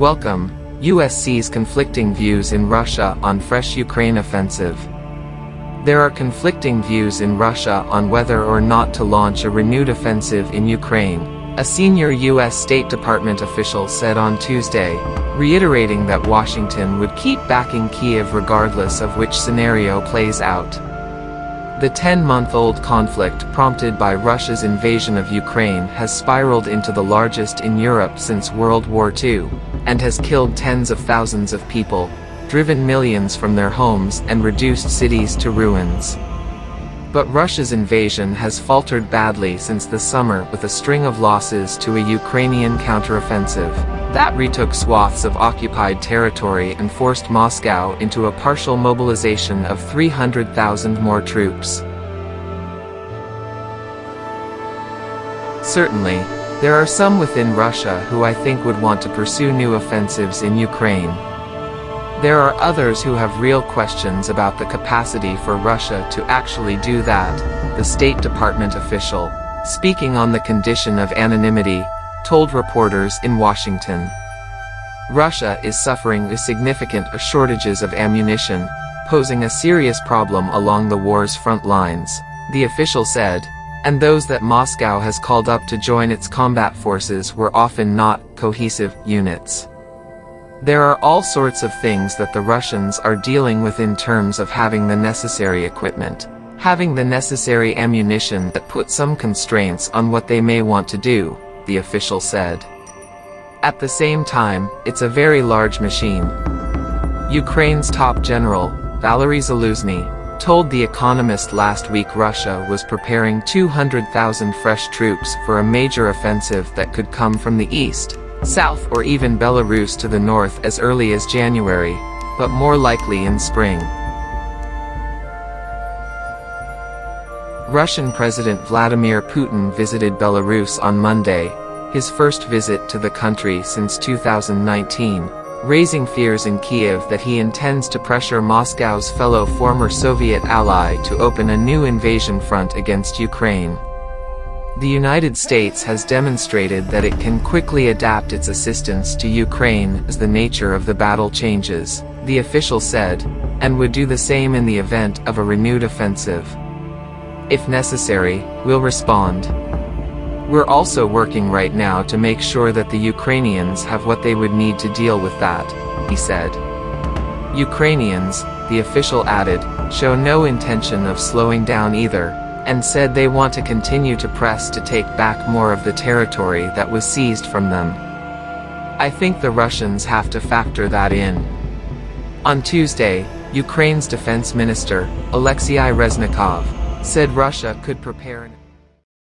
Welcome. US sees conflicting views in Russia on fresh Ukraine offensive. There are conflicting views in Russia on whether or not to launch a renewed offensive in Ukraine, a senior US State Department official said on Tuesday, reiterating that Washington would keep backing Kyiv regardless of which scenario plays out. The 10-month-old conflict prompted by Russia's invasion of Ukraine has spiraled into the largest in Europe since World War II, and has killed tens of thousands of people, driven millions from their homes and reduced cities to ruins. But Russia's invasion has faltered badly since the summer, with a string of losses to a Ukrainian counteroffensive that retook swaths of occupied territory and forced Moscow into a partial mobilization of 300,000 more troops. Certainly, there are some within Russia who I think would want to pursue new offensives in Ukraine. There are others who have real questions about the capacity for Russia to actually do that, the State Department official, speaking on the condition of anonymity, told reporters in Washington. Russia is suffering significant shortages of ammunition, posing a serious problem along the war's front lines, the official said, and those that Moscow has called up to join its combat forces were often not cohesive units. There are all sorts of things that the Russians are dealing with in terms of having the necessary equipment, having the necessary ammunition, that put some constraints on what they may want to do, the official said. At the same time, it's a very large machine. Ukraine's top general, Valery Zaluzhny, told The Economist last week Russia was preparing 200,000 fresh troops for a major offensive that could come from the east, south, or even Belarus to the north as early as January, but more likely in spring. Russian President Vladimir Putin visited Belarus on Monday, his first visit to the country since 2019, raising fears in Kyiv that he intends to pressure Moscow's fellow former Soviet ally to open a new invasion front against Ukraine. The United States has demonstrated that it can quickly adapt its assistance to Ukraine as the nature of the battle changes, the official said, and would do the same in the event of a renewed offensive. If necessary, we'll respond. We're also working right now to make sure that the Ukrainians have what they would need to deal with that, he said. Ukrainians, the official added, show no intention of slowing down either, and said they want to continue to press to take back more of the territory that was seized from them. I think the Russians have to factor that in. On Tuesday, Ukraine's defense minister, Alexei Reznikov, said Russia could prepare an